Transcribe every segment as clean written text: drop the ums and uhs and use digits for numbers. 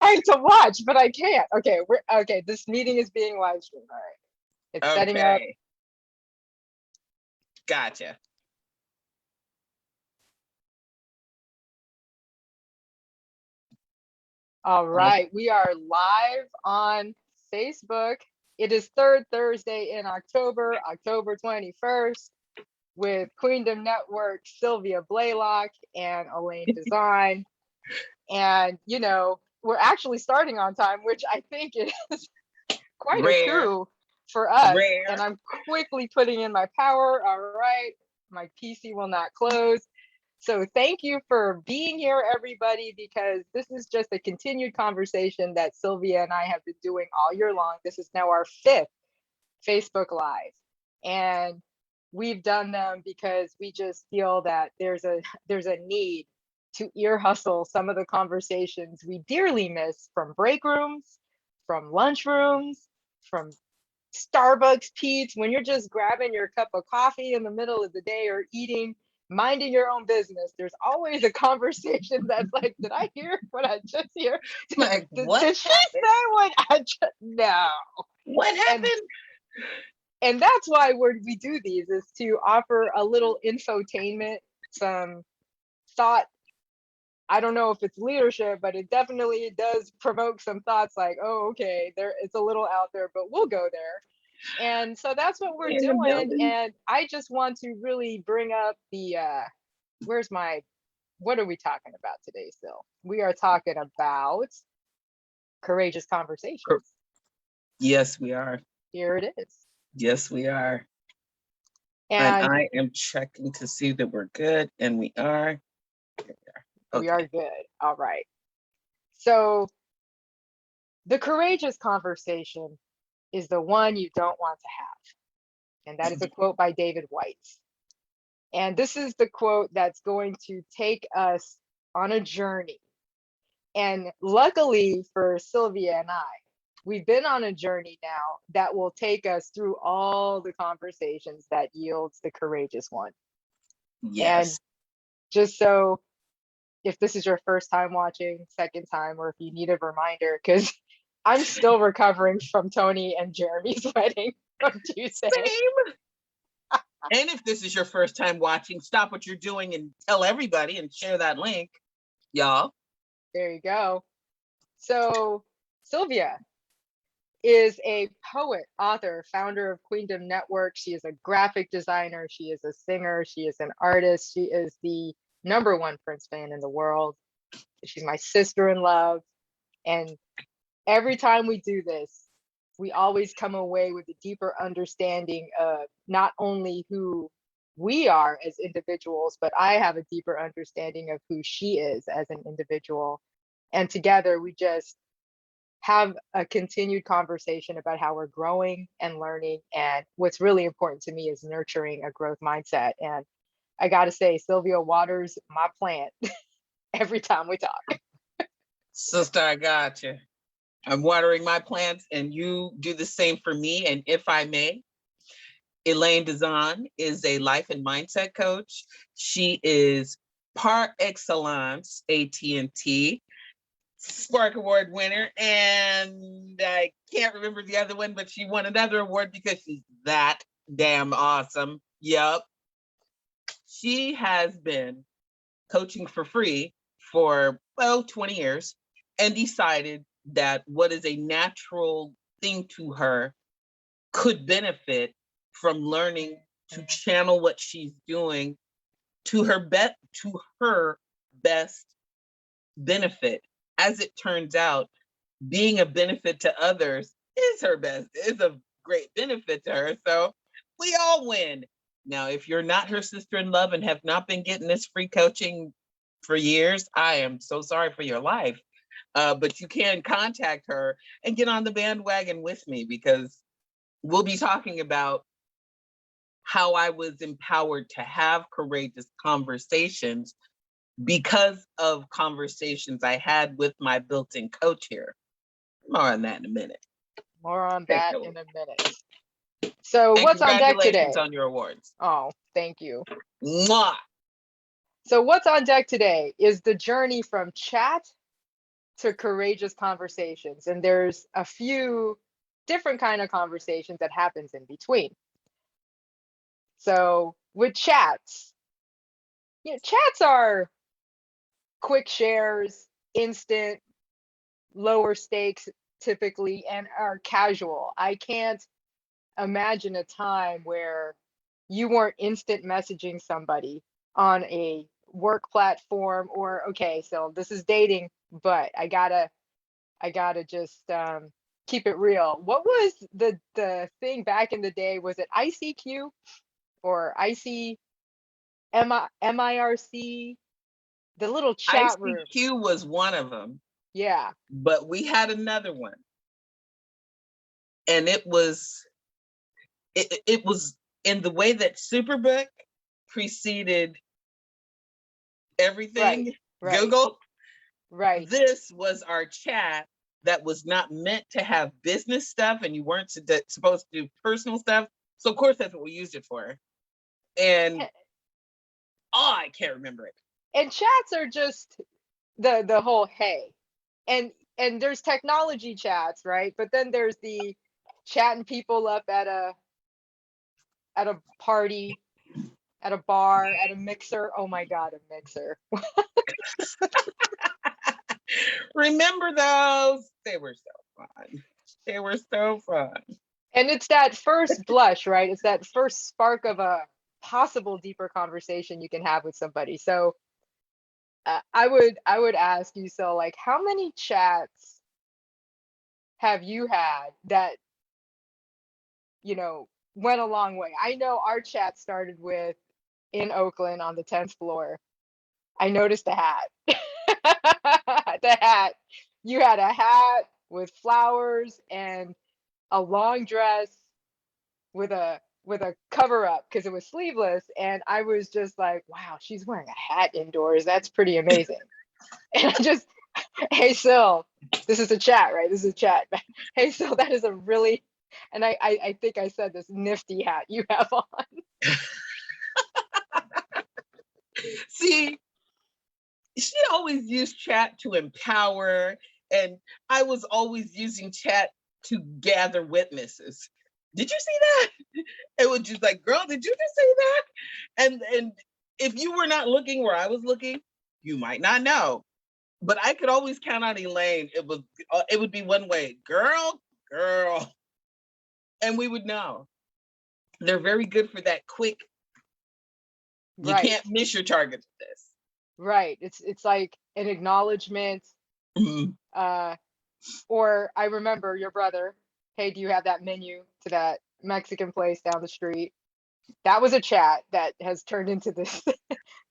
trying to watch, but I can't. Okay, okay. This meeting is being live streamed. All right, it's setting up. Okay. Gotcha. All right, we are live on Facebook. It is third Thursday in October, October 21st, with Queendom Network, Sylvia Blaylock and Elaine Design. And, you know, we're actually starting on time, which I think is quite a coup for us. And I'm quickly putting in my power. All right, my PC will not close. So thank you for being here, everybody, because this is just a continued conversation that Sylvia and I have been doing all year long. This is now our 5th Facebook Live. And we've done them because we just feel that there's a need to ear hustle some of the conversations we dearly miss from break rooms, from lunch rooms, from Starbucks Pete's, when you're just grabbing your cup of coffee in the middle of the day or eating, minding your own business. There's always a conversation that's like, did I hear what I just hear? Like, what? Did she say what I just, no. What happened? And that's why we do these, is to offer a little infotainment, some thought. I don't know if it's leadership, but it definitely does provoke some thoughts like, oh, okay, it's a little out there, but we'll go there. And so that's what we're doing. And I just want to really bring up the, what are we talking about today, Syl? We are talking about courageous conversations. Yes, we are. Here it is. Yes, we are. And I am checking to see that we're good, and we are. Here we are. Okay. We are good. All right. So the courageous conversation is the one you don't want to have. And that is a quote by David White. And this is the quote that's going to take us on a journey. And luckily for Sylvia and I, we've been on a journey now that will take us through all the conversations that yields the courageous one. Yes. And just so, if this is your first time watching, second time, or if you need a reminder, because I'm still recovering from Tony and Jeremy's wedding from Tuesday. Same. And if this is your first time watching, stop what you're doing and tell everybody and share that link, y'all. There you go. So Sylvia is a poet, author, founder of Queendom Network. She is a graphic designer. She is a singer. She is an artist. She is the #1 Prince fan in the world. She's my sister in love. And every time we do this, we always come away with a deeper understanding of not only who we are as individuals, but I have a deeper understanding of who she is as an individual. And together we just have a continued conversation about how we're growing and learning. And what's really important to me is nurturing a growth mindset. And I got to say, Sylvia waters my plant every time we talk. Sister, I got you. I'm watering my plants and you do the same for me. And if I may, Elaine Design is a life and mindset coach. She is par excellence AT&T Spark Award winner. And I can't remember the other one, but she won another award because she's that damn awesome. Yup. She has been coaching for free for, 20 years and decided that what is a natural thing to her could benefit from learning to channel what she's doing to her best benefit. As it turns out, being a benefit to others is a great benefit to her. So we all win. Now, if you're not her sister in love and have not been getting this free coaching for years, I am so sorry for your life. But you can contact her and get on the bandwagon with me, because we'll be talking about how I was empowered to have courageous conversations because of conversations I had with my built-in coach here. More on that in a minute. More on that in a minute. So and what's on deck today? Congratulations on your awards. Oh, thank you. Mwah. So what's on deck today is the journey from chat to courageous conversations, and there's a few different kind of conversations that happens in between. So with chats, chats are quick shares, instant, lower stakes typically, and are casual. I can't imagine a time where you weren't instant messaging somebody on a work platform, or okay, so this is dating, but I gotta just keep it real. What was the thing back in the day? Was it ICQ or MIRC? The little chat room. ICQ was one of them, Yeah. but we had another one, and it was in the way that Superbook preceded Right. everything Right. Google. Right. This was our chat that was not meant to have business stuff, and you weren't supposed to do personal stuff. So of course that's what we used it for. And I can't remember it. And chats are just the whole hey. And there's technology chats, right? But then there's the chatting people up at a party, at a bar, at a mixer. Oh my God, a mixer. Remember those? They were so fun. They were so fun. And it's that first blush, right? It's that first spark of a possible deeper conversation you can have with somebody. So I would ask you, so like, how many chats have you had that went a long way? I know our chat started with in Oakland on the 10th floor. I noticed the hat. The hat. You had a hat with flowers and a long dress with a cover up because it was sleeveless, and I was just like, wow, she's wearing a hat indoors. That's pretty amazing. And I just, hey Syl, this is a chat, right? This is a chat. Hey Syl, that is a really, and I think I said this nifty hat you have on. See, she always used chat to empower, and I was always using chat to gather witnesses. Did you see that? It was just like, girl, did you just say that? And if you were not looking where I was looking, you might not know. But I could always count on Elaine. It would be one way, girl, and we would know. They're very good for that quick. You Right, can't miss your target with this. right. It's like an acknowledgement. Mhm. Or I remember your brother, hey, do you have that menu to that Mexican place down the street? That was a chat that has turned into this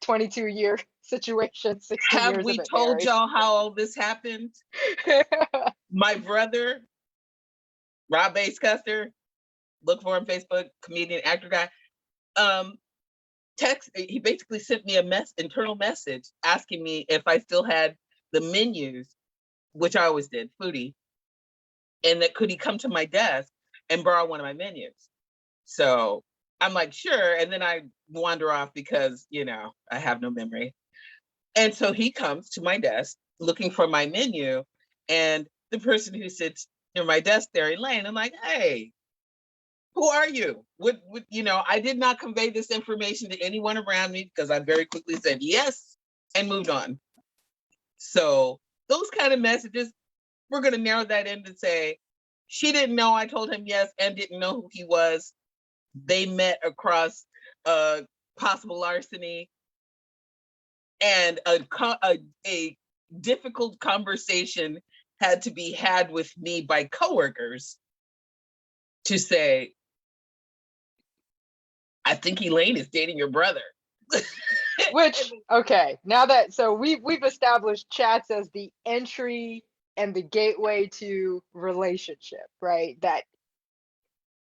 22-year situation, 16 Have years of we it told married. y'all how all this happened? My brother, Rob Bass Custer, look for him, Facebook, comedian, actor guy. He basically sent me a internal message asking me if I still had the menus, which I always did, foodie, and that could he come to my desk and borrow one of my menus. So I'm like, sure. And then I wander off because, I have no memory. And so he comes to my desk looking for my menu. And the person who sits near my desk there, Elaine, I'm like, hey, who are you? I did not convey this information to anyone around me because I very quickly said yes and moved on. So those kind of messages, we're going to narrow that in to say, she didn't know I told him yes and didn't know who he was. They met across possible larceny, and a difficult conversation had to be had with me by coworkers to say, I think Elaine is dating your brother. Which, okay, so we've established chats as the entry and the gateway to relationship, right? That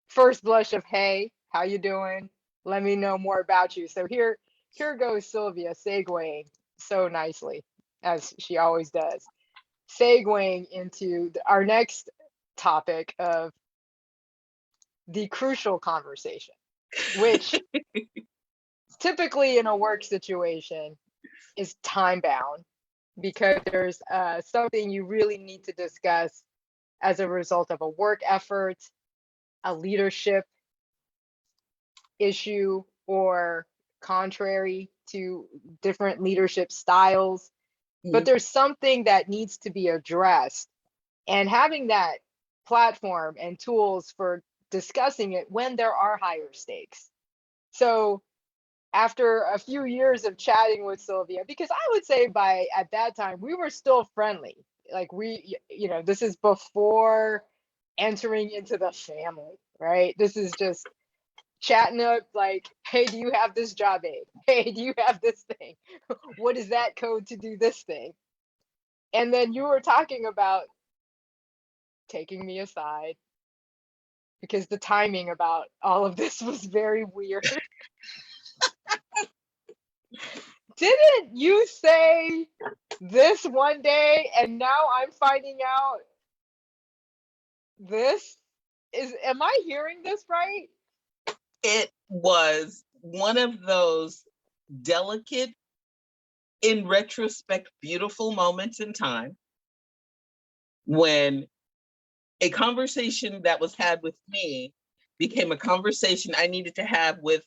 first blush of, hey, how you doing? Let me know more about you. So here goes Sylvia segueing so nicely, as she always does, segueing into our next topic of the crucial conversation, which typically in a work situation is time bound. because there's something you really need to discuss as a result of a work effort, a leadership issue, or contrary to different leadership styles. But Mhm. there's something that needs to be addressed. And having that platform and tools for discussing it when there are higher stakes. So after a few years of chatting with Sylvia, because I would say by at that time we were still friendly. Like this is before entering into the family, right? This is just chatting up like, hey, do you have this job aid? Hey, do you have this thing? What is that code to do this thing? And then you were talking about taking me aside because the timing about all of this was very weird. Didn't you say this one day and now I'm finding out this? Am I hearing this right? It was one of those delicate, in retrospect, beautiful moments in time when a conversation that was had with me became a conversation I needed to have with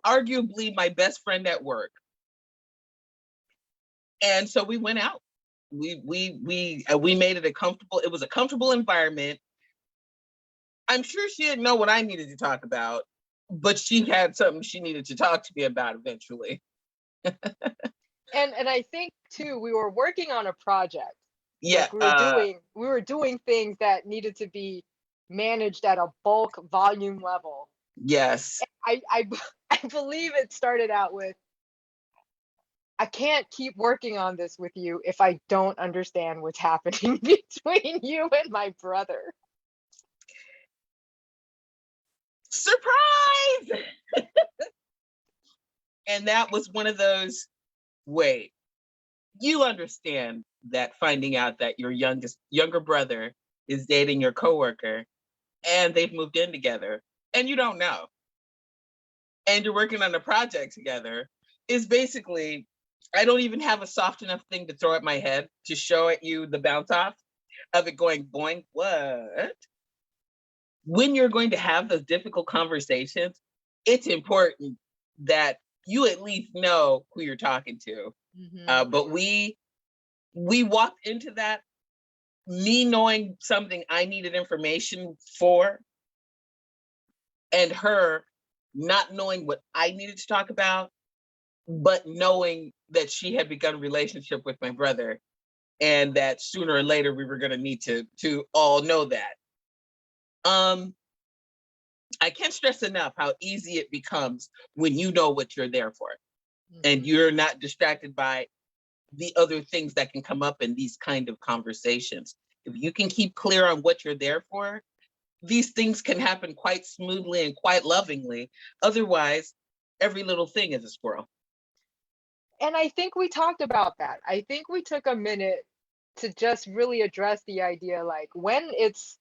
arguably my best friend at work. And so we went out. We made it a comfortable. It was a comfortable environment. I'm sure she didn't know what I needed to talk about, but she had something she needed to talk to me about eventually. And I think too, we were working on a project. Yeah. Like we were doing things that needed to be managed at a bulk volume level. Yes. I I believe it started out with, I can't keep working on this with you if I don't understand what's happening between you and my brother. Surprise! And that was one of those. Wait, you understand that finding out that your younger brother is dating your coworker and they've moved in together and you don't know and you're working on a project together is basically, I don't even have a soft enough thing to throw at my head to show at you the bounce off of it going boing. What? When you're going to have those difficult conversations, it's important that you at least know who you're talking to. Mm-hmm. But we walked into that, me knowing something I needed information for, and her not knowing what I needed to talk about, but knowing that she had begun a relationship with my brother, and that sooner or later we were going to need to all know that. Um, I can't stress enough how easy it becomes when you know what you're there for, and Mm-hmm. you're not distracted by the other things that can come up in these kind of conversations. If you can keep clear on what you're there for, these things can happen quite smoothly and quite lovingly. Otherwise, every little thing is a squirrel. And I think we talked about that. I think we took a minute to just really address the idea like when it's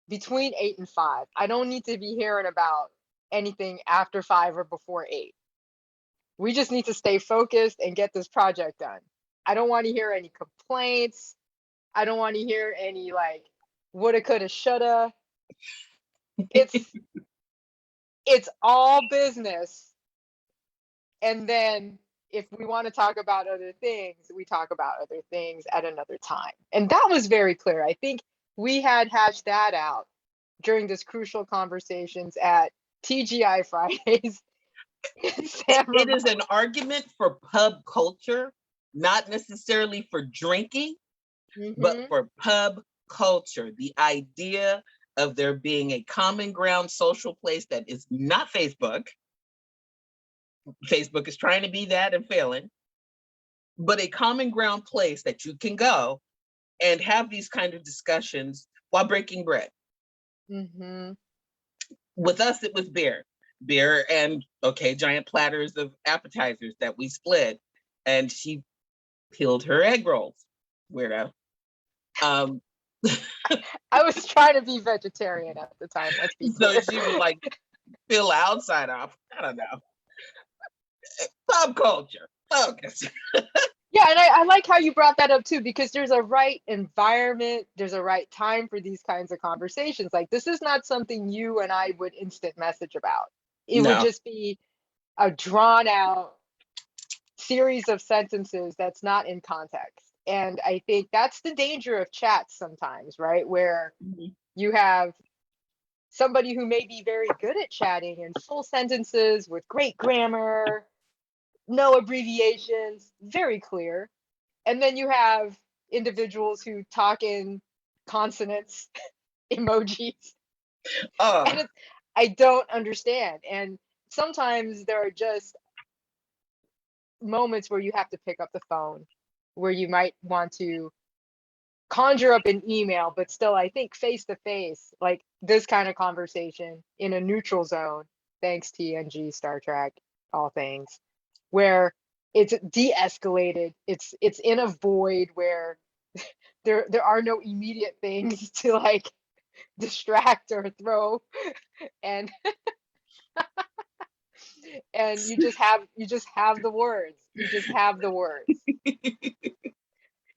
between 8 and 5, I don't need to be hearing about anything after 5 or before 8. We just need to stay focused and get this project done. I don't want to hear any complaints. I don't want to hear any like woulda, coulda, shoulda. It's it's all business. And then if we want to talk about other things, we talk about other things at another time. And that was very clear. I think we had hashed that out during this crucial conversations at TGI Fridays in San It Ramon. is an argument for pub culture, not necessarily for drinking, but Mm-hmm. for pub culture. The idea of there being a common ground social place that is not Facebook. Facebook is trying to be that and failing, but a common ground place that you can go and have these kind of discussions while breaking bread. Mm-hmm. With us, it was beer and okay, giant platters of appetizers that we split. And she peeled her egg rolls, weirdo. Um, I was trying to be vegetarian at the time, let's be so clear. she would like peel outside off. I don't know. Pop culture. Focus. Yeah, and I like how you brought that up too, because there's a right environment, there's a right time for these kinds of conversations. Like, this is not something you and I would instant message about. It would No. just be a drawn out series of sentences that's not in context. And I think that's the danger of chats sometimes, right? Where Mhm. you have somebody who may be very good at chatting in full sentences with great grammar, no abbreviations, very clear. And then you have individuals who talk in consonants, emojis, and Oh, it's, I don't understand. And sometimes there are just moments where you have to pick up the phone, where you might want to conjure up an email, but still, I think face to face, like this kind of conversation in a neutral zone, thanks TNG, Star Trek, all things, where it's de-escalated. It's in a void where there are no immediate things to like distract or throw, and you just have the words. You just have the words.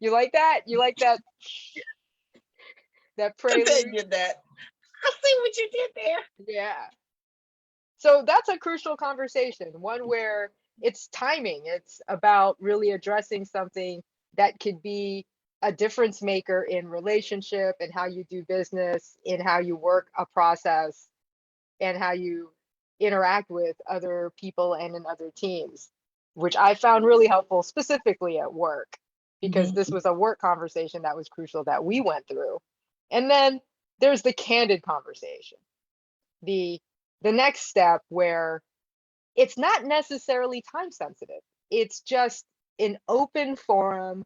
You like that? You like that I bet prelude? you that. I see what you did there. Yeah. So that's a crucial conversation, one where it's timing. It's about really addressing something that could be a difference maker in relationship and how you do business, in how you work a process, and how you interact with other people and in other teams, which I found really helpful specifically at work, because this Mhm. was a work conversation that was crucial that we went through. And then there's the candid conversation, the the next step where it's not necessarily time sensitive. It's just an open forum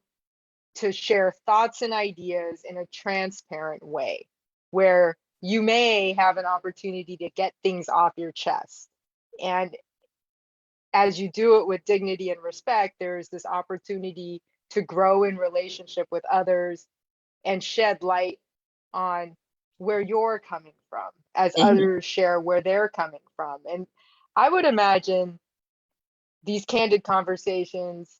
to share thoughts and ideas in a transparent way, where you may have an opportunity to get things off your chest. And as you do it with dignity and respect, there's this opportunity to grow in relationship with others and shed light on where you're coming from as Mhm. others share where they're coming from. And I would imagine these candid conversations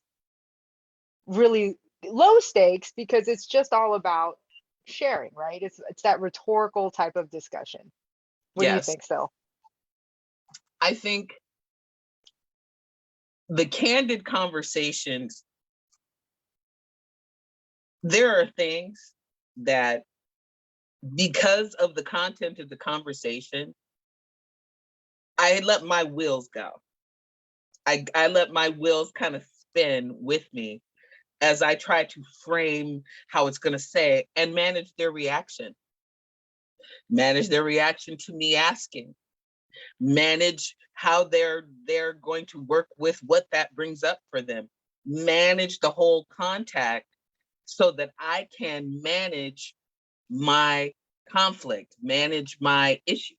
really low stakes because it's just all about sharing, right? It's that rhetorical type of discussion. What do you Yes. think, Syl? I think the candid conversations, there are things that, because of the content of the conversation, I let my wheels go. I let my wheels kind of spin with me as I try to frame how it's going to say and manage their reaction to me asking, manage how they're going to work with what that brings up for them, manage the whole contact so that I can manage my conflict, manage my issue.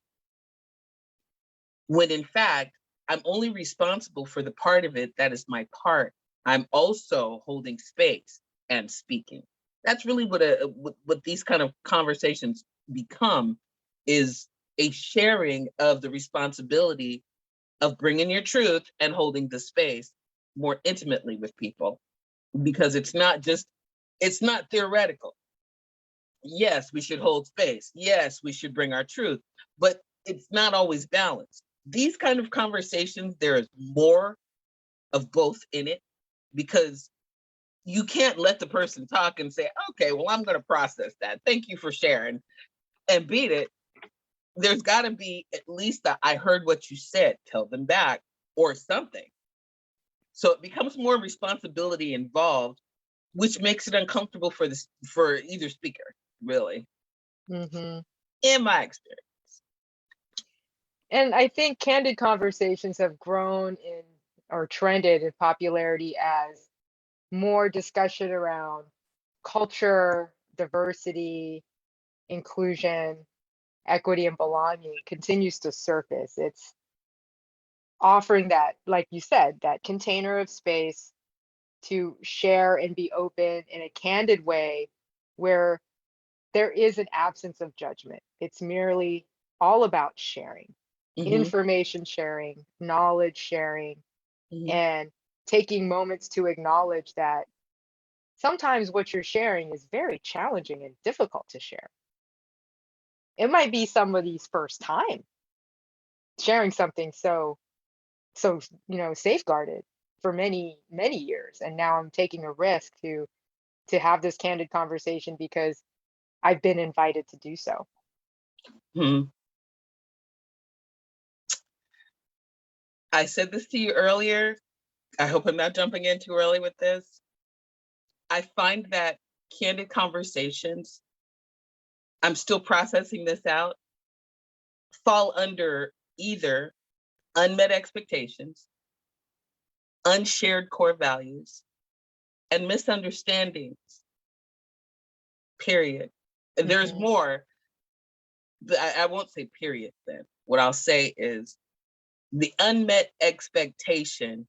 When in fact, I'm only responsible for the part of it that is my part. I'm also holding space and speaking. That's really what these kind of conversations become, is a sharing of the responsibility of bringing your truth and holding the space more intimately with people, because it's not theoretical. Yes, we should hold space. Yes, we should bring our truth, but it's not always balanced. These kind of conversations, there is more of both in it, because you can't let the person talk and say, okay, well, I'm going to process that. Thank you for sharing, and beat it. There's got to be at least that I heard what you said, tell them back or something. So it becomes more responsibility involved, which makes it uncomfortable for either speaker, really, Hmm. in my experience. And I think candid conversations have grown in or trended in popularity as more discussion around culture, diversity, inclusion, equity, and belonging continues to surface. It's offering that, like you said, that container of space to share and be open in a candid way where there is an absence of judgment. It's merely all about sharing, Hmm. information sharing, knowledge sharing, Hmm. and taking moments to acknowledge that sometimes what you're sharing is very challenging and difficult to share. It might be somebody's first time sharing something so safeguarded for many many years, and now I'm taking a risk to have this candid conversation because I've been invited to do so. Hmm. I said this to you earlier. I hope I'm not jumping in too early with this. I find that candid conversations, I'm still processing this out, fall under either unmet expectations, unshared core values, and misunderstandings, period. And there's Hmm. more. I won't say period then. What I'll say is the unmet expectation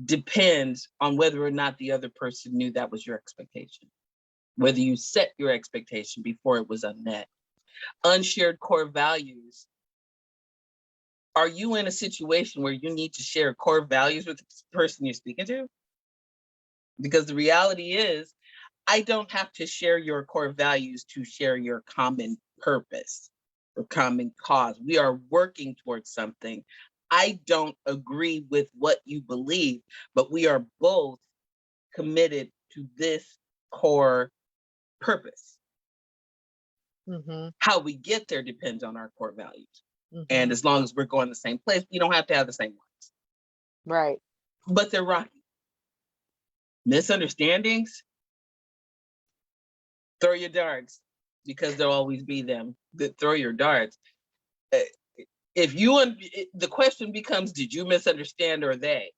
depends on whether or not the other person knew that was your expectation, whether you set your expectation before it was unmet. Unshared core values. Are you in a situation where you need to share core values with the person you're speaking to? Because the reality is, I don't have to share your core values to share your common purpose or common cause. We are working towards something. I don't agree with what you believe, but we are both committed to this core purpose. Hmm. How we get there depends on our core values. And Hmm. as long as we're going the same place, we don't have to have the same ones. Right. But they're rocky. Misunderstandings, throw your darts, because there'll always be them that throw your darts. Uh, If the question becomes, did you misunderstand or they?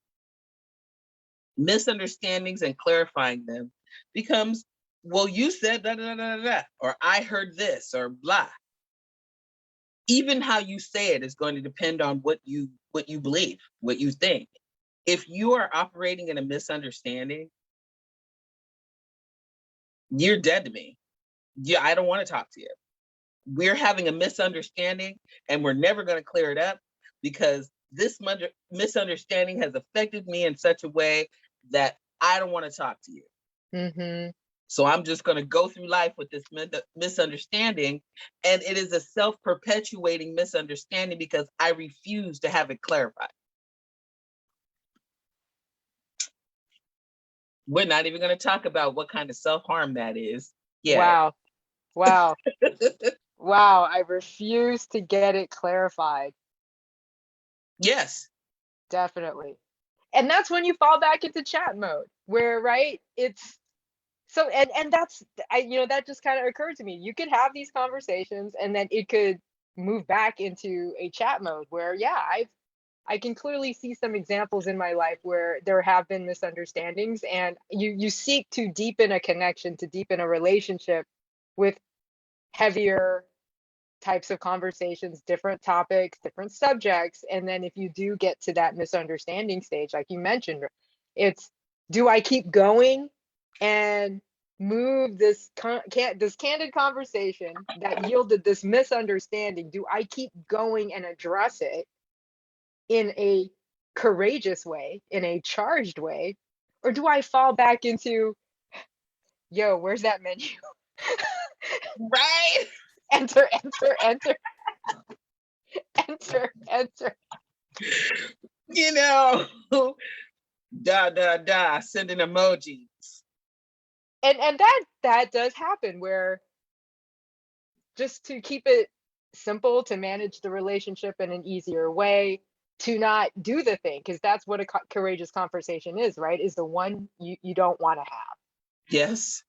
Misunderstandings and clarifying them becomes, well, you said da da da da da, or I heard this, or blah. Even how you say it is going to depend on what you believe, what you think. If you are operating in a misunderstanding, you're dead to me. Yeah, I don't want to talk to you. We're having a misunderstanding and we're never going to clear it up because this misunderstanding has affected me in such a way that I don't want to talk to you. Hmm. So I'm just going to go through life with this misunderstanding. And it is a self-perpetuating misunderstanding because I refuse to have it clarified. We're not even going to talk about what kind of self-harm that is. Yeah. Wow. Wow. Wow. I refuse to get it clarified. Yes. Definitely. And that's when you fall back into chat mode where, right? It's so, and that's, that just kind of occurred to me. You could have these conversations and then it could move back into a chat mode where, yeah, I can clearly see some examples in my life where there have been misunderstandings, and you seek to deepen a connection, to deepen a relationship with heavier types of conversations, different topics, different subjects. And then if you do get to that misunderstanding stage, like you mentioned, it's, do I keep going and move this candid conversation that yielded this misunderstanding? Do I keep going and address it in a courageous way, in a charged way? Or do I fall back into, yo, where's that menu? Right. Enter, enter, enter, enter, enter. You know, da da da, sending emojis. And that does happen where, just to keep it simple, to manage the relationship in an easier way, to not do the thing, because that's what a courageous conversation is, right? Is the one you don't want to have. Yes.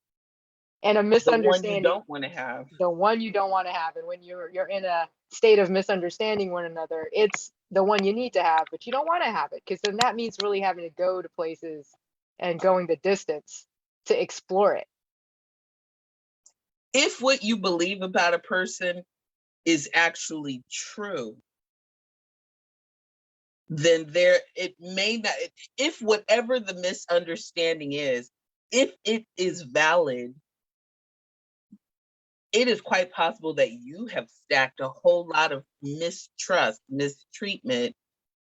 And a The one you misunderstanding, don't want to have. the one you don't want to have. And when you're in a state of misunderstanding one another, it's the one you need to have, but you don't want to have it, because then that means really having to go to places and going the distance to explore it. If what you believe about a person is actually true, then it may not, if whatever the misunderstanding is, if it is valid, it is quite possible that you have stacked a whole lot of mistrust, mistreatment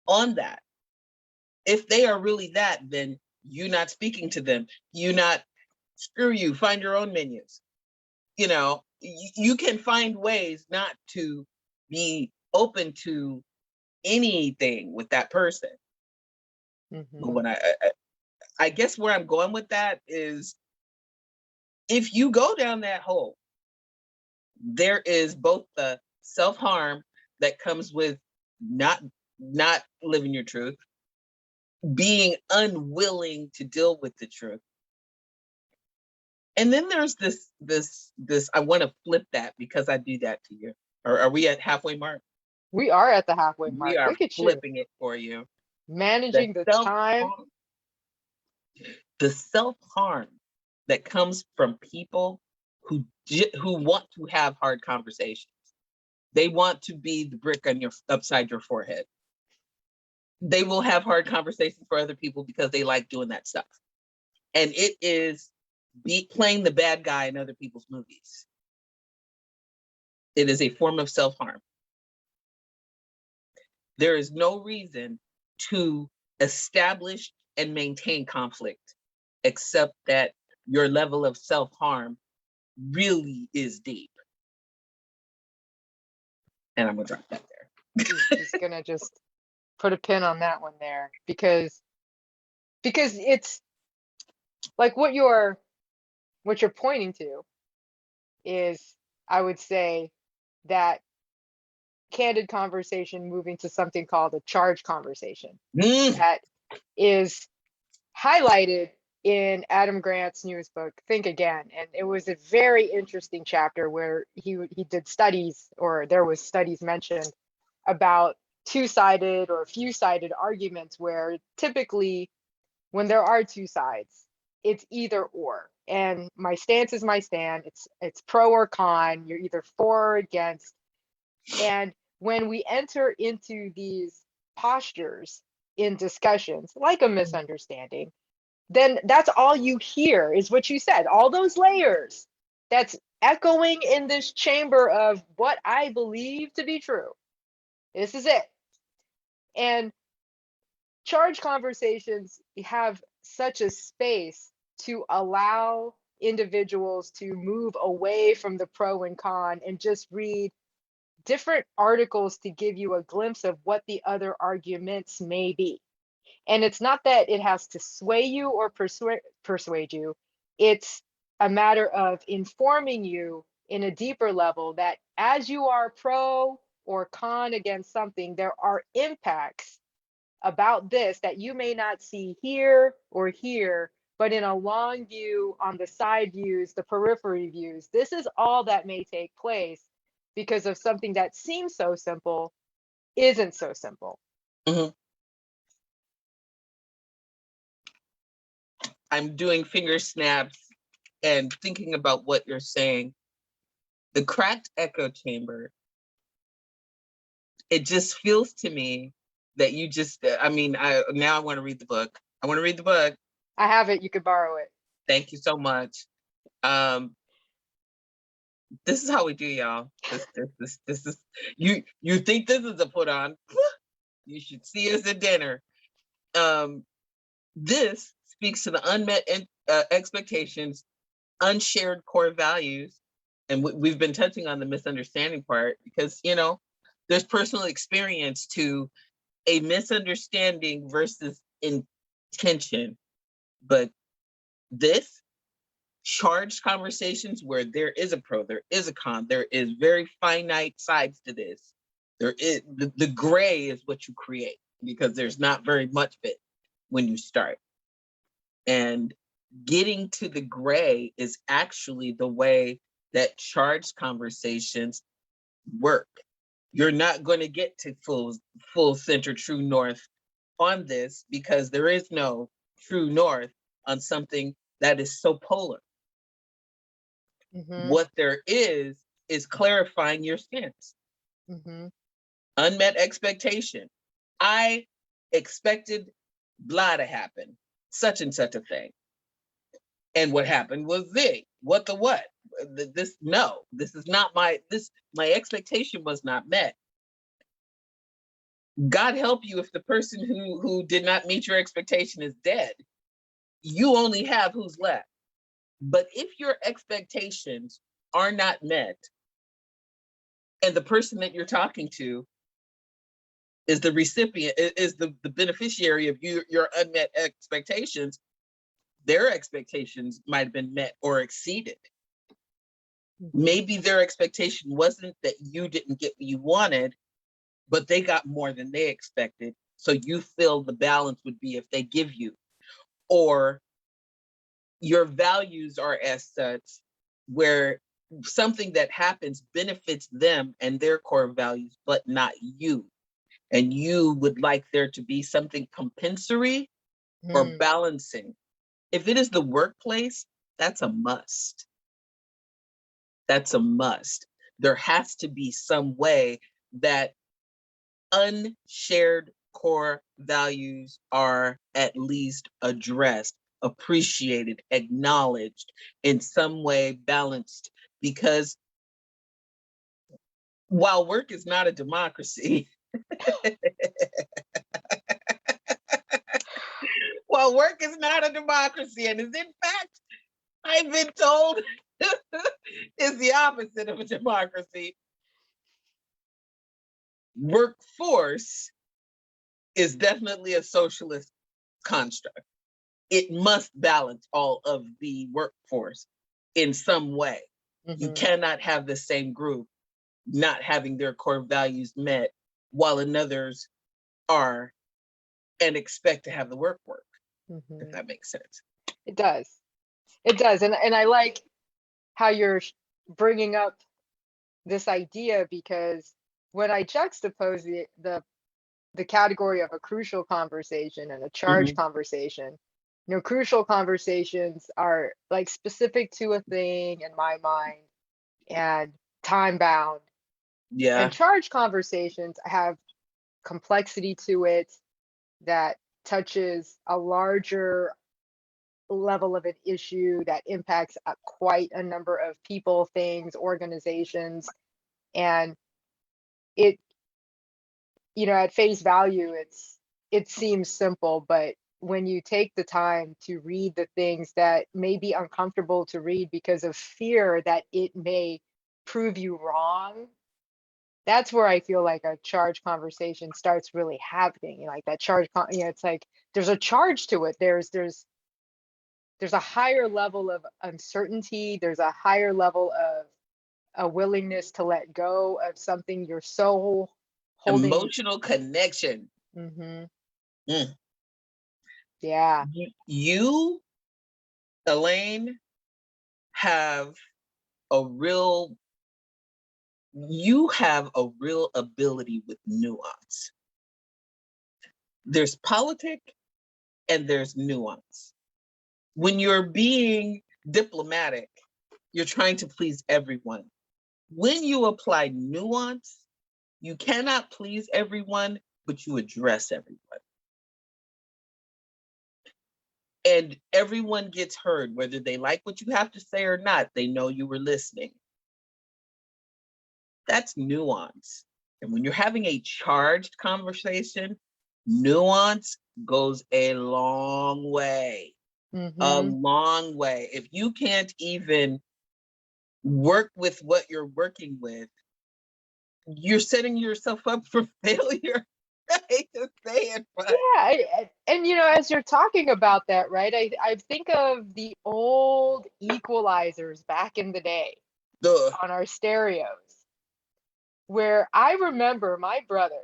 on that. If they are really that, then you not speaking to them, you not Screw you, find your own menus. You know, you can find ways not to be open to anything with that person. But when I guess where I'm going with that is, if you go down that hole, there is both the self-harm that comes with not living your truth, being unwilling to deal with the truth. And then there's this I want to flip that, because I do that to you. Or are we at halfway mark? We are at the halfway We mark. are Look at you flipping it for you. The managing the time. self-harm, the self-harm that comes from people who want to have hard conversations. They want to be the brick on upside your forehead. They will have hard conversations for other people because they like doing that stuff. And it is playing the bad guy in other people's movies. It is a form of self-harm. There is no reason to establish and maintain conflict, except that your level of self-harm really is deep. And I'm gonna drop that there. Just gonna just put a pin on that one there, because it's like what you're pointing to is, I would say, that candid conversation moving to something called a charged conversation that is highlighted in Adam Grant's newest book, Think Again. And it was a very interesting chapter where he did studies, or there was studies mentioned about two-sided or few-sided arguments, where typically when there are two sides, it's either or. And my stance is my stand. It's pro or con. You're either for or against. And when we enter into these postures in discussions, like a misunderstanding, then that's all you hear is what you said, all those layers that's echoing in this chamber of what I believe to be true. This is it. And charged conversations have such a space to allow individuals to move away from the pro and con and just read different articles to give you a glimpse of what the other arguments may be. And it's not that it has to sway you or persuade you. It's a matter of informing you in a deeper level that as you are pro or con against something, there are impacts about this that you may not see here or here, but in a long view, on the side views, the periphery views, this is all that may take place because of something that seems so simple isn't so simple. Mm-hmm. I'm doing finger snaps and thinking about what you're saying. The cracked echo chamber, it just feels to me that you just, now I want to read the book. I want to read the book. I have it. You could borrow it. Thank you so much. This is how we do, y'all. This is, you think this is a put on? You should see us at dinner. This speaks to the unmet expectations, unshared core values, and we've been touching on the misunderstanding part, because there's personal experience to a misunderstanding versus intention. But this charged conversations where there is a pro, there is a con, there is very finite sides to this. There is the gray is what you create, because there's not very much of it when you start. And getting to the gray is actually the way that charged conversations work. You're not going to get to full center true north on this, because there is no true north on something that is so polar. Mm-hmm. What there is clarifying your stance. Mm-hmm. Unmet expectation. I expected blah to happen, such and such a thing. And what happened was what? This is not my expectation was not met. God help you if the person who did not meet your expectation is dead. You only have who's left. But if your expectations are not met, and the person that you're talking to is the recipient, is the beneficiary of your unmet expectations, their expectations might have been met or exceeded. Maybe their expectation wasn't that you didn't get what you wanted, but they got more than they expected. So you feel the balance would be if they give you, or your values are as such where something that happens benefits them and their core values, but not you. And you would like there to be something compensatory or balancing. If it is the workplace, that's a must. That's a must. There has to be some way that unshared core values are at least addressed, appreciated, acknowledged, in some way balanced. Because while work is not a democracy, while work is not a democracy, and is in fact, I've been told, is the opposite of a democracy, workforce is definitely a socialist construct. It must balance all of the workforce in some way. You cannot have the same group not having their core values met while another's are and expect to have the work, if that makes sense. It does. It does. And I like how you're bringing up this idea, because when I juxtapose the category of a crucial conversation and a charged conversation, crucial conversations are like specific to a thing in my mind and time bound. Yeah. And charged conversations have complexity to it that touches a larger level of an issue that impacts quite a number of people, things, organizations. And it, at face value, it seems simple, but when you take the time to read the things that may be uncomfortable to read because of fear that it may prove you wrong, that's where I feel like a charged conversation starts really happening. Like that it's like there's a charge to it. There's a higher level of uncertainty. There's a higher level of a willingness to let go of something you're so holding. Emotional connection. Yeah. You, Elaine, have a real ability with nuance. There's politic and there's nuance. When you're being diplomatic, you're trying to please everyone. When you apply nuance, you cannot please everyone, but you address everyone. And everyone gets heard, whether they like what you have to say or not. They know you were listening. That's nuance. And when you're having a charged conversation, nuance goes a long way. A long way. If you can't even work with what you're working with, you're setting yourself up for failure. I hate to say it, but yeah. And as you're talking about that, right, I think of the old equalizers back in the day on our stereos, where I remember my brother,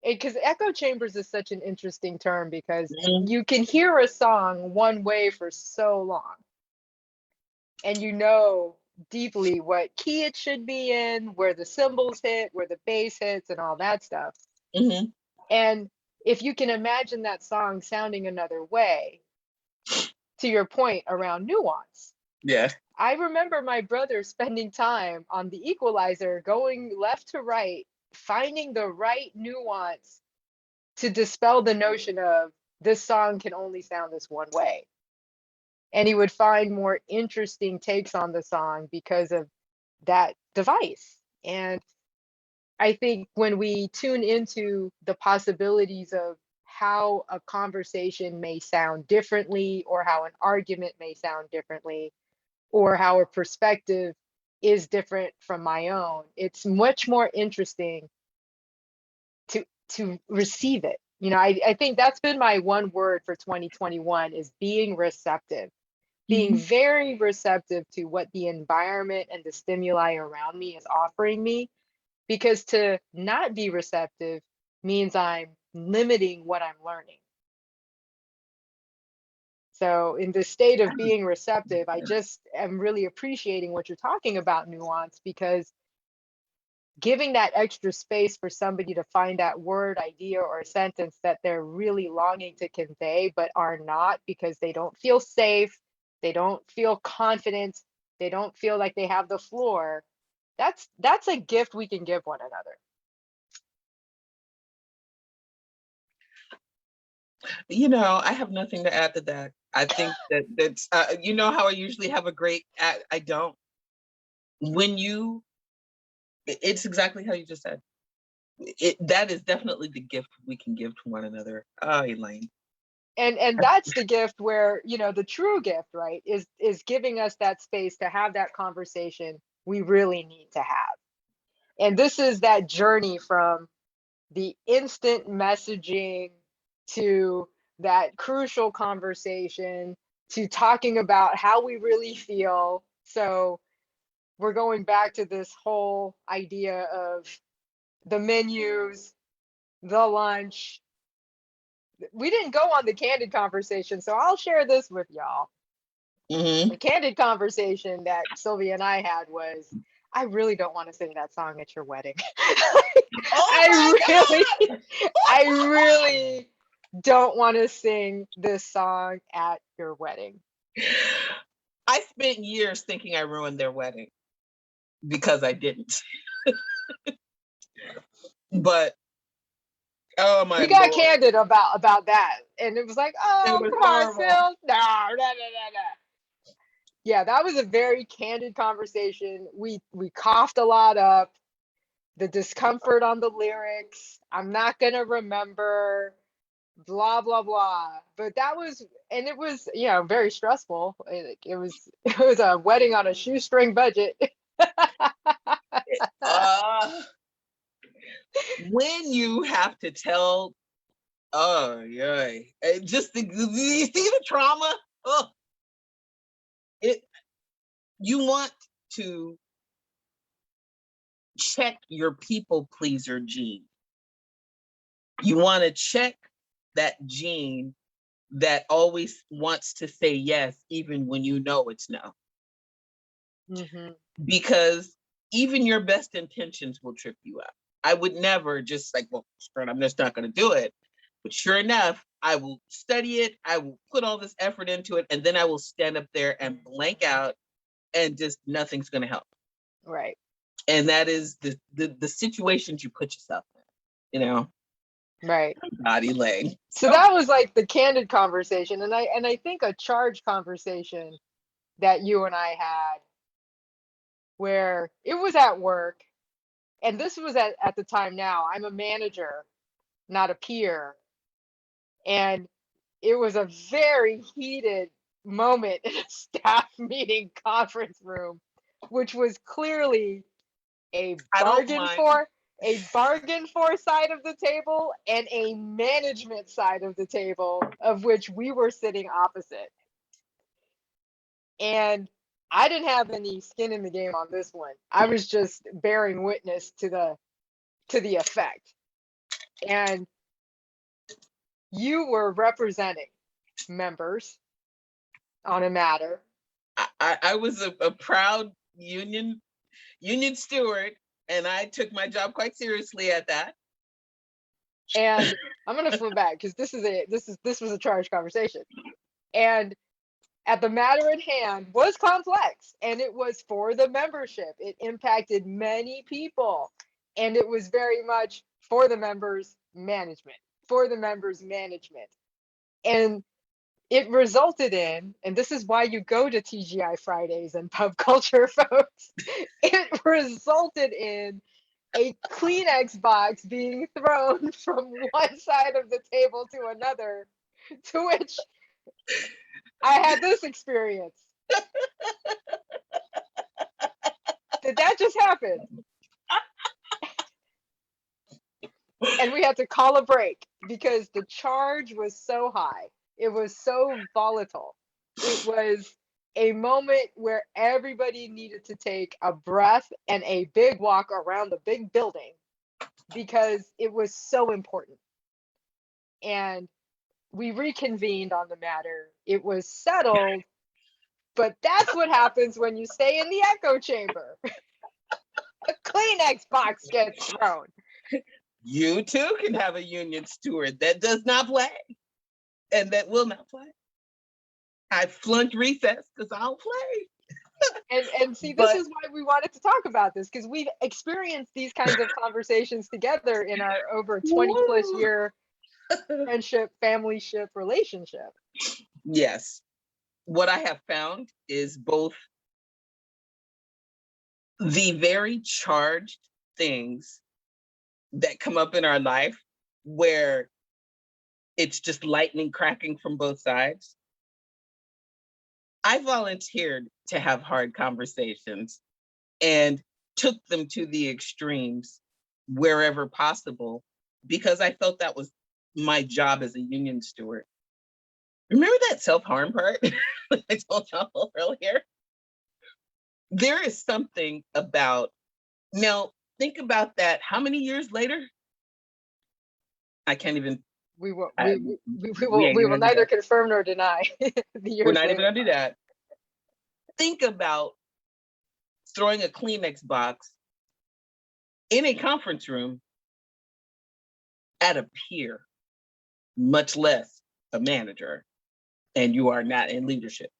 because echo chambers is such an interesting term, because you can hear a song one way for so long, and deeply what key it should be in, where the cymbals hit, where the bass hits, and all that stuff. And if you can imagine that song sounding another way, to your point around nuance. Yeah. I remember my brother spending time on the equalizer, going left to right, finding the right nuance to dispel the notion of this song can only sound this one way. And he would find more interesting takes on the song because of that device. And I think when we tune into the possibilities of how a conversation may sound differently, or how an argument may sound differently, or how a perspective is different from my own. It's much more interesting to receive it. I think that's been my one word for 2021, is being receptive, being Mhm. very receptive to what the environment and the stimuli around me is offering me, because to not be receptive means I'm limiting what I'm learning. So in the state of being receptive, I just am really appreciating what you're talking about, nuance, because giving that extra space for somebody to find that word, idea, or sentence that they're really longing to convey, but are not, because they don't feel safe, they don't feel confident, they don't feel like they have the floor. That's a gift we can give one another. I have nothing to add to that. I think that's how I usually have a great. I don't. When it's exactly how you just said. That is definitely the gift we can give to one another. Oh, Elaine. And that's the gift where, the true gift, right, is giving us that space to have that conversation we really need to have. And this is that journey from the instant messaging to that crucial conversation to talking about how we really feel. So we're going back to this whole idea of the menus, the lunch. We didn't go on the candid conversation, so I'll share this with y'all. Hmm. The candid conversation that Sylvia and I had was, I really don't want to sing that song at your wedding. Oh I really, my I really don't want to sing this song at your wedding. God! I spent years thinking I ruined their wedding because I didn't. But oh my We got Lord, candid about that, and it was like, it oh, was come on, Phil, horrible. no, no, no, no, no. Yeah, that was a very candid conversation. We coughed a lot up. The discomfort on the lyrics. I'm not gonna remember. Blah blah blah. But that was, and it was, very stressful. It was it was a wedding on a shoestring budget. Uh, when you have to tell, oh yeah, just you see the trauma. Oh, it. You want to check your people pleaser gene. You want to check that gene that always wants to say yes, even when you know it's no. Hmm. Because even your best intentions will trip you up. I would never just like, well, I'm just not going to do it. But sure enough, I will study it. I will put all this effort into it. And then I will stand up there and blank out and just nothing's going to help. Right. And that is the situations you put yourself in. Right. Body laying. So that was like the candid conversation, and I think a charged conversation that you and I had, where it was at work, and this was at the time. Now I'm a manager, not a peer, and it was a very heated moment in a staff meeting conference room, which was clearly a I don't bargain mind. for side of the table and a management side of the table, of which we were sitting opposite. And I didn't have any skin in the game on this one. I was just bearing witness to the effect. And you were representing members on a matter. I was a proud union steward, and I took my job quite seriously at that. And I'm gonna flip back, because this was a charged conversation. And at the matter at hand was complex, and it was for the membership. It impacted many people, and it was very much for the members management, and it resulted in, and this is why you go to TGI Fridays and pub culture, folks. It resulted in a Kleenex box being thrown from one side of the table to another, to which I had this experience. Did that just happen? And we had to call a break because the charge was so high. It was so volatile. It was a moment where everybody needed to take a breath and a big walk around the big building because it was so important. And we reconvened on the matter. It was settled, but that's what happens when you stay in the echo chamber. A Kleenex box gets thrown. You too can have a union steward that does not play and that will not play. I flunked recess because I don't play. And see, this is why we wanted to talk about this, because we've experienced these kinds of conversations together in our over 20 plus year friendship, family ship relationship. Yes. What I have found is both the very charged things that come up in our life where it's just lightning cracking from both sides. I volunteered to have hard conversations and took them to the extremes wherever possible because I felt that was my job as a union steward. Remember that self-harm part I told y'all earlier? There is something about, now think about that. How many years later? I can't even. We will I- we will neither confirm nor deny the years We're not even later. gonna do that. Think about throwing a Kleenex box in a conference room at a peer, much less a manager, and you are not in leadership.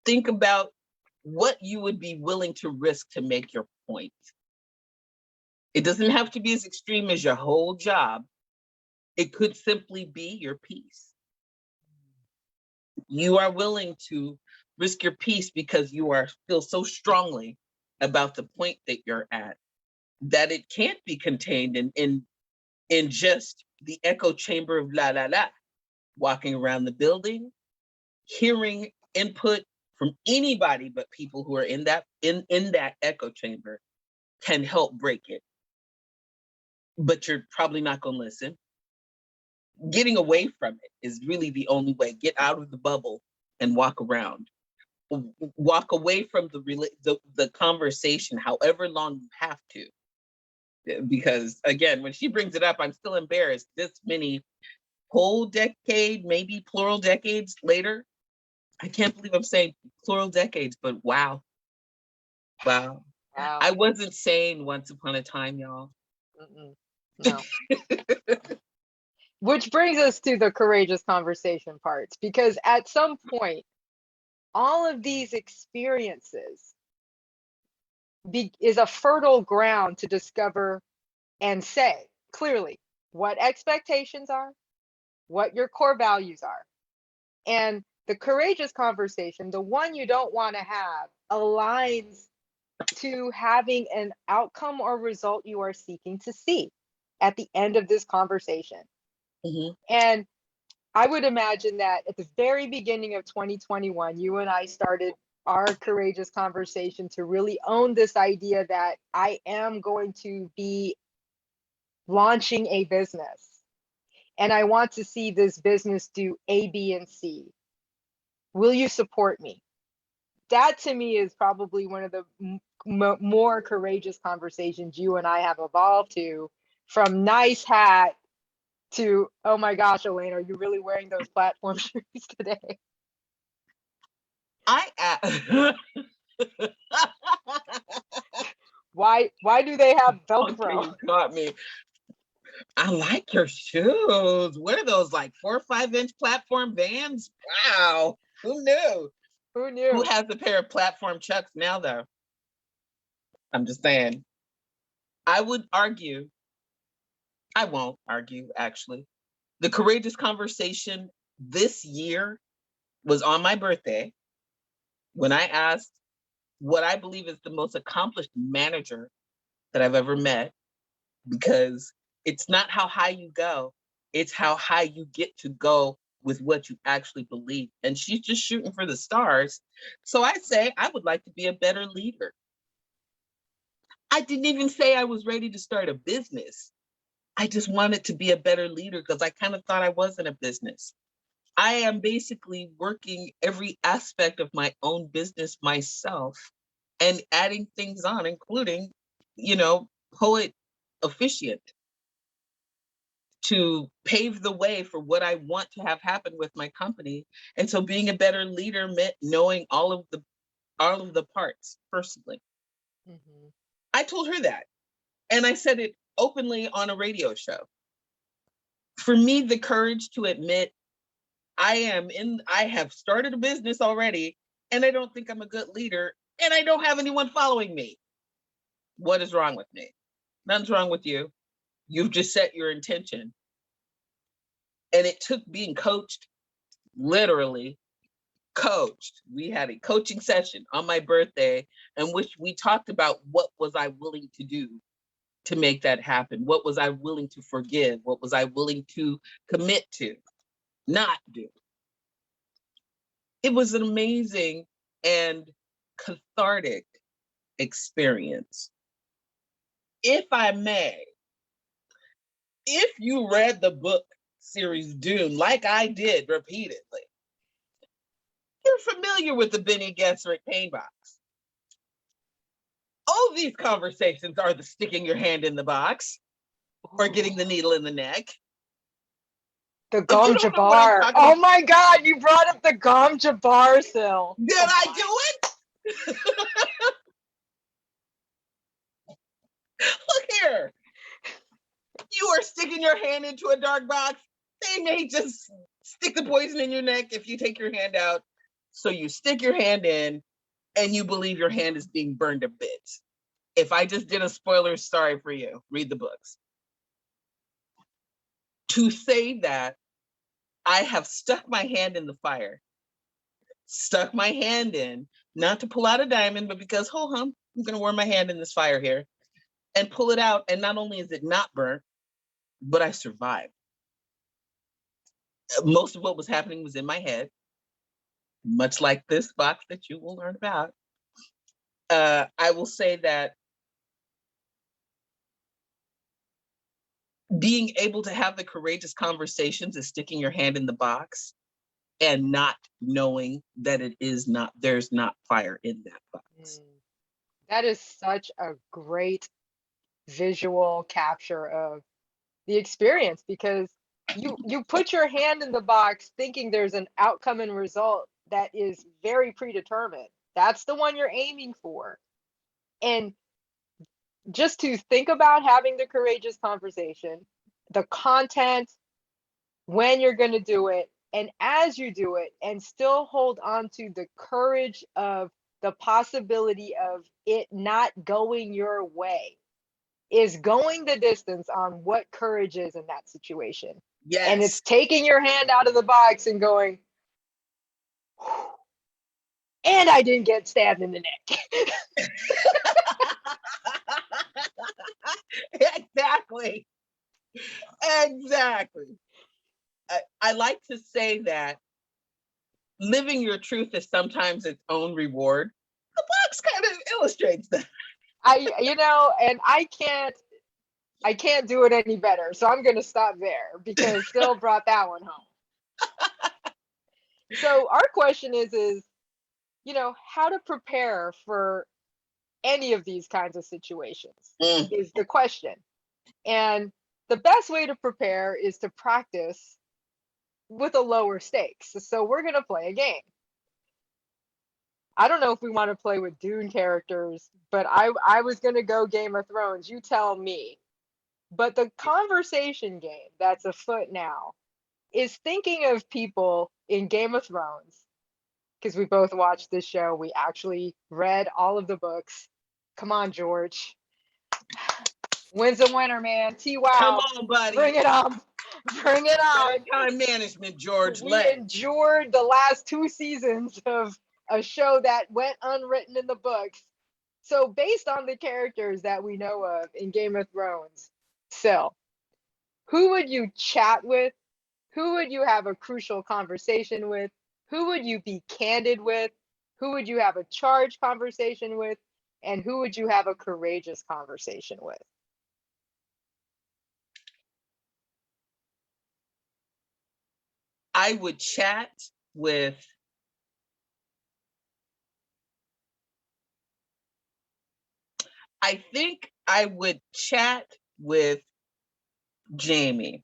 Think about what you would be willing to risk to make your point. It doesn't have to be as extreme as your whole job. It could simply be your peace. You are willing to risk your peace because you feel so strongly about the point that you're at that it can't be contained in just the echo chamber of la la la. Walking around the building, hearing input from anybody but people who are in that echo chamber can help break it. But you're probably not going to listen. Getting away from it is really the only way. Get out of the bubble and walk around. Walk away from the conversation, however long you have to. Because again, when she brings it up, I'm still embarrassed. This many whole decade, maybe plural decades later, I can't believe I'm saying plural decades, but wow. Wow. I wasn't sane once upon a time, y'all. No. Which brings us to the courageous conversation parts, because at some point, all of these experiences is a fertile ground to discover and say clearly what expectations are, what your core values are. And the courageous conversation, the one you don't want to have, aligns to having an outcome or result you are seeking to see at the end of this conversation. Mm-hmm. And I would imagine that at the very beginning of 2021, you and I started our courageous conversation to really own this idea that I am going to be launching a business and I want to see this business do A, B, and C. Will you support me? That to me is probably one of the more courageous conversations you and I have evolved to, from nice hat to, oh my gosh, Elaine, are you really wearing those platform shoes today? Why do they have Velcro? Okay, you caught me. I like your shoes. What are those, like 4 or 5 inch platform Vans? Wow. Who knew? Who knew? Who has a pair of platform Chucks now, though? I'm just saying. I would argue, I won't argue, actually. The courageous conversation this year was on my birthday when I asked what I believe is the most accomplished manager that I've ever met, because it's not how high you go, it's how high you get to go with what you actually believe. And she's just shooting for the stars. So I say I would like to be a better leader. I didn't even say I was ready to start a business. I just wanted to be a better leader because I kind of thought I was in a business. I am basically working every aspect of my own business myself and adding things on, including, poet officiant, to pave the way for what I want to have happen with my company. And so being a better leader meant knowing all of the parts personally. Mm-hmm. I told her that. And I said it openly on a radio show. For me, the courage to admit I have started a business already, and I don't think I'm a good leader, and I don't have anyone following me. What is wrong with me? Nothing's wrong with you. You've just set your intention. And it took being coached, literally coached. We had a coaching session on my birthday in which we talked about what was I willing to do to make that happen? What was I willing to forgive? What was I willing to commit to not do? It was an amazing and cathartic experience. If I may, if you read the book series Dune, like I did repeatedly, you're familiar with the Benny Gesserit pain box. All these conversations are the sticking your hand in the box or getting the needle in the neck. The If you Gom don't know what I'm Jabbar. talking Oh about, my God, you brought up the Gom Jabbar, Syl. did I do it? Look here. You are sticking your hand into a dark box. They may just stick the poison in your neck if you take your hand out. So you stick your hand in and you believe your hand is being burned to bits. If I just did a spoiler, sorry for you. Read the books. To say that I have stuck my hand in the fire, stuck my hand in, not to pull out a diamond, but because, I'm going to warm my hand in this fire here and pull it out. And not only is it not burnt, but I survived. Most of what was happening was in my head, much like this box that you will learn about. I will say that being able to have the courageous conversations is sticking your hand in the box and not knowing that there's not fire in that box. That is such a great visual capture of the experience, because you put your hand in the box thinking there's an outcome and result that is very predetermined. That's the one you're aiming for. And just to think about having the courageous conversation, the content, when you're going to do it, and as you do it, and still hold on to the courage of the possibility of it not going your way, is going the distance on what courage is in that situation. Yes. And it's taking your hand out of the box and going, and I didn't get stabbed in the neck. Exactly. I like to say that living your truth is sometimes its own reward. The box kind of illustrates that. And I can't do it any better. So I'm going to stop there because Syl brought that one home. So our question is, how to prepare for any of these kinds of situations is the question. And the best way to prepare is to practice with a lower stakes. So we're going to play a game. I don't know if we want to play with Dune characters, but I was going to go Game of Thrones. You tell me. But the conversation game that's afoot now is thinking of people in Game of Thrones, because we both watched this show. We actually read all of the books. Come on, George. When's a winner, man? T-Wow. Come on, buddy. Bring it on. Bring it on. Time management, George. We endured the last 2 seasons of a show that went unwritten in the books. So based on the characters that we know of in Game of Thrones, Syl, who would you chat with? Who would you have a crucial conversation with? Who would you be candid with? Who would you have a charged conversation with? And who would you have a courageous conversation with? I would chat with I think I would chat with Jamie.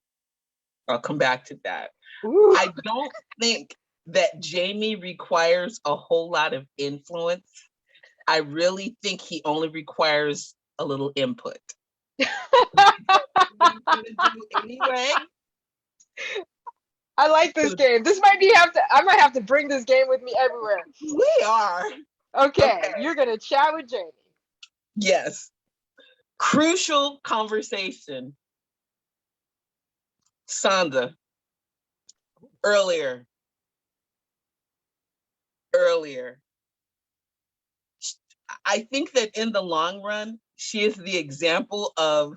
I'll come back to that. Ooh. I don't think that Jamie requires a whole lot of influence. I really think he only requires a little input. What he's gonna do anyway. I like this game. This might be I might have to bring this game with me everywhere. We are. Okay, you're gonna chat with Jamie. Yes. Crucial conversation. Sonda. Earlier. I think that in the long run, she is the example of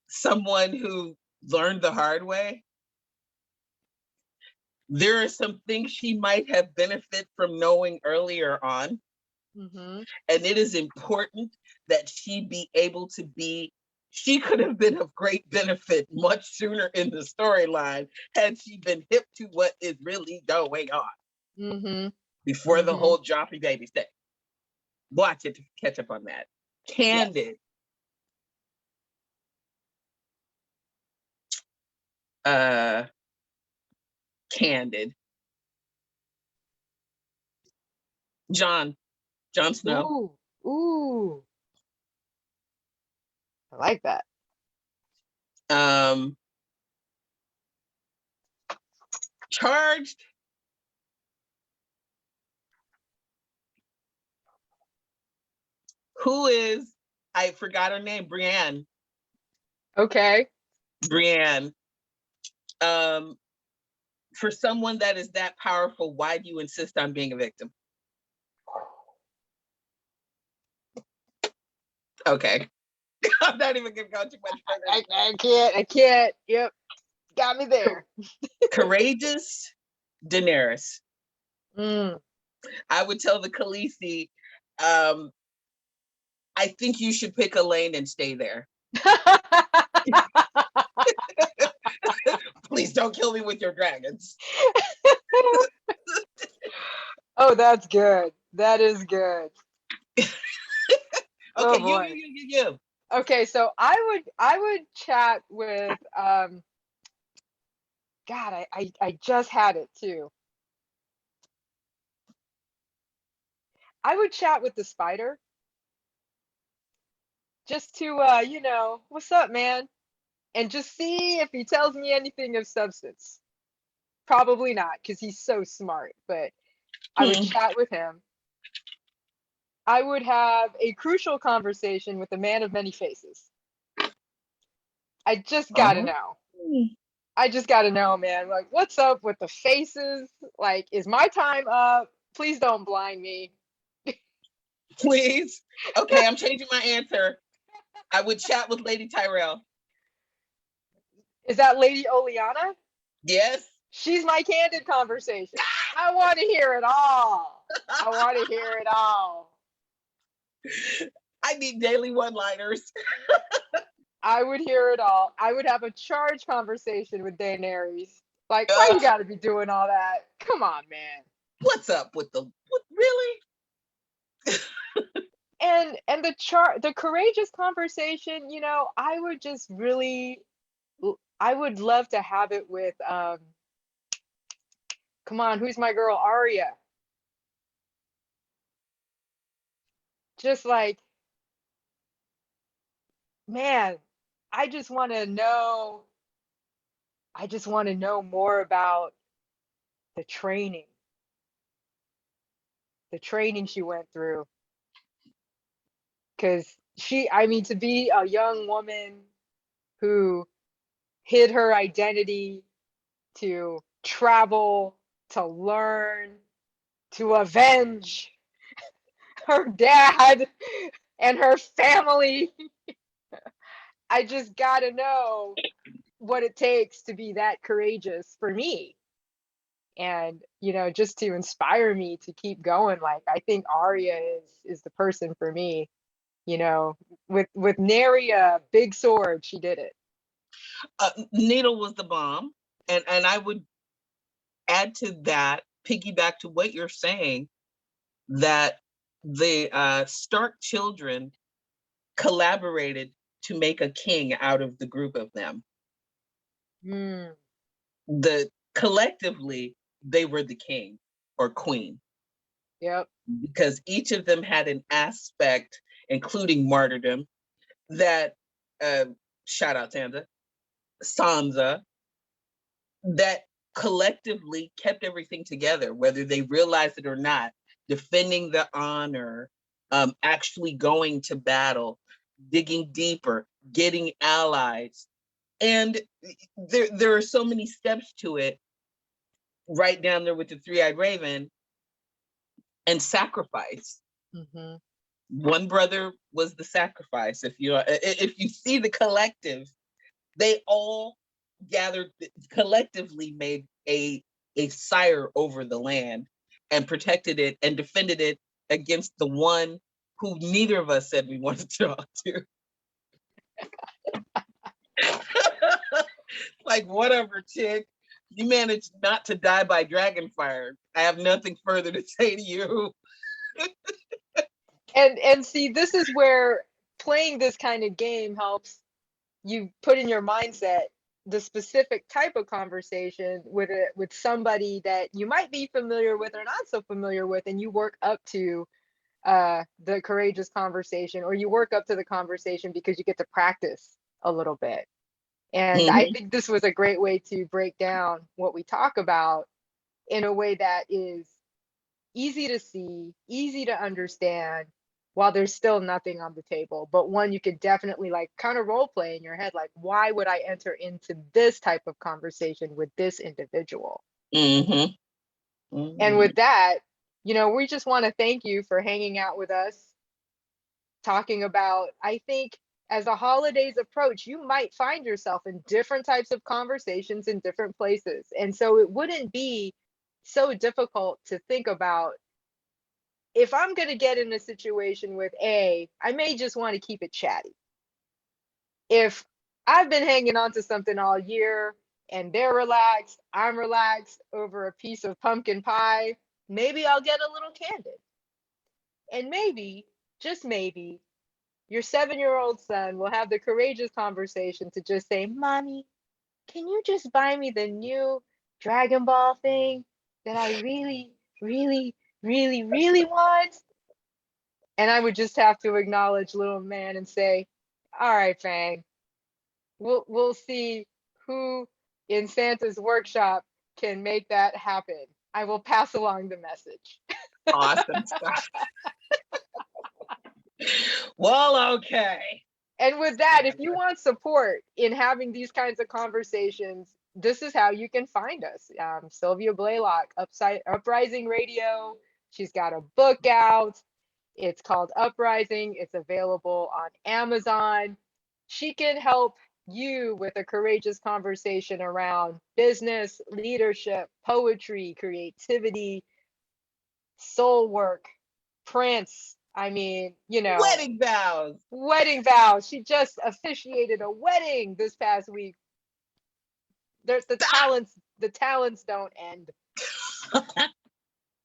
someone who learned the hard way. There are some things she might have benefit from knowing earlier on. Mm-hmm. And it is important that she be able to she could have been of great benefit much sooner in the storyline had she been hip to what is really going on. Mm-hmm. Before the Mm-hmm. whole Joffrey baby thing. Watch it to catch up on that. Candid. Yes. Candid. Jon Snow. Ooh. I like that. Charged. Who is, I forgot her name, Brienne. Okay. Brienne. For someone that is that powerful, why do you insist on being a victim? Okay. I'm not even gonna go too much further. I can't. Yep. Got me there. Courageous Daenerys. Mm. I would tell the Khaleesi, I think you should pick a lane and stay there. Please don't kill me with your dragons. Oh, that's good. That is good. Okay, boy. you. Okay, so I would chat with God, I just had it too. I would chat with the spider. Just to what's up, man? And just see if he tells me anything of substance. Probably not, because he's so smart, but I would chat with him. I would have a crucial conversation with the man of many faces. I just gotta know. I just gotta know, man. Like, what's up with the faces? Like, is my time up? Please don't blind me. Please. Okay, I'm changing my answer. I would chat with Lady Tyrell. Is that Lady Oleana? Yes. She's my candid conversation. I want to hear it all. I want to hear it all. I need daily one-liners. I would hear it all. I would have a charged conversation with Daenerys. Like, why you gotta be doing all that? Come on, man. What's up with really? And the courageous conversation, I would just really, I would love to have it with come on, who's my girl, Arya? Just like, man, I just want to know. I just want to know more about the training she went through. Because to be a young woman who hid her identity, to travel, to learn, to avenge. her dad and her family. I just gotta know what it takes to be that courageous for me. And, just to inspire me to keep going. Like, I think Arya is the person for me, you know, with nary a big sword, she did it. Needle was the bomb. And I would add to that, piggyback to what you're saying, that the Stark children collaborated to make a king out of the group of them. Mm, Collectively, they were the king or queen, yep. because each of them had an aspect, including martyrdom, that shout out Sansa, that collectively kept everything together, whether they realized it or not, defending the honor, actually going to battle, digging deeper, getting allies. And there are so many steps to it, right down there with the three-eyed raven, and sacrifice. Hmm. One brother was the sacrifice. If you see the collective, they all gathered, collectively made a sire over the land and protected it and defended it against the one who neither of us said we wanted to talk to. Like, whatever, chick. You managed not to die by dragon fire. I have nothing further to say to you. And see, this is where playing this kind of game helps you put in your mindset the specific type of conversation with somebody that you might be familiar with or not so familiar with, and you work up to the courageous conversation, or you work up to the conversation because you get to practice a little bit. And I Mhm. think this was a great way to break down what we talk about in a way that is easy to see, easy to understand, while there's still nothing on the table. But one you could definitely like kind of role play in your head, like, why would I enter into this type of conversation with this individual? Mhm. And Mhm. with that, we just want to thank you for hanging out with us, talking about, I think, as the holidays approach, you might find yourself in different types of conversations in different places. And so it wouldn't be so difficult to think about, if I'm going to get in a situation with A, I may just want to keep it chatty. If I've been hanging on to something all year and they're relaxed, I'm relaxed over a piece of pumpkin pie, maybe I'll get a little candid. And maybe, just maybe, your 7-year-old son will have the courageous conversation to just say, Mommy, can you just buy me the new Dragon Ball thing that I really, really, really, really want? And I would just have to acknowledge little man and say, all right, Fang, we'll see who in Santa's workshop can make that happen. I will pass along the message. Awesome stuff. Well, okay. And with that, if you want support in having these kinds of conversations, this is how you can find us. Sylvia Blaylock, Uprising Radio. She's got a book out. It's called Uprising. It's available on Amazon. She can help you with a courageous conversation around business, leadership, poetry, creativity, soul work, Prince. I mean, Wedding vows. wedding vows. She just officiated a wedding this past week. There's the talents don't end.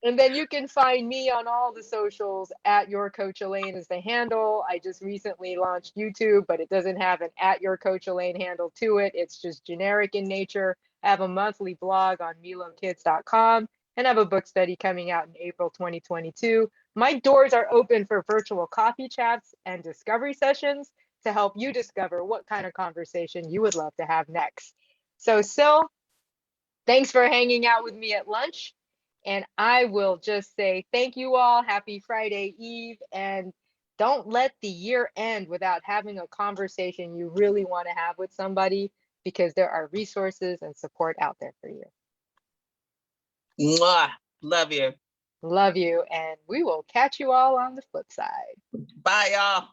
And then you can find me on all the socials at Your Coach Elaine is the handle. I just recently launched YouTube, but it doesn't have an at Your Coach Elaine handle to it. It's just generic in nature. I have a monthly blog on milokids.com, and I have a book study coming out in April 2022. My doors are open for virtual coffee chats and discovery sessions to help you discover what kind of conversation you would love to have next. So, Syl, thanks for hanging out with me at lunch. And I will just say thank you all. Happy Friday Eve. And don't let the year end without having a conversation you really want to have with somebody, because there are resources and support out there for you. Mwah. Love you. Love you. And we will catch you all on the flip side. Bye, y'all.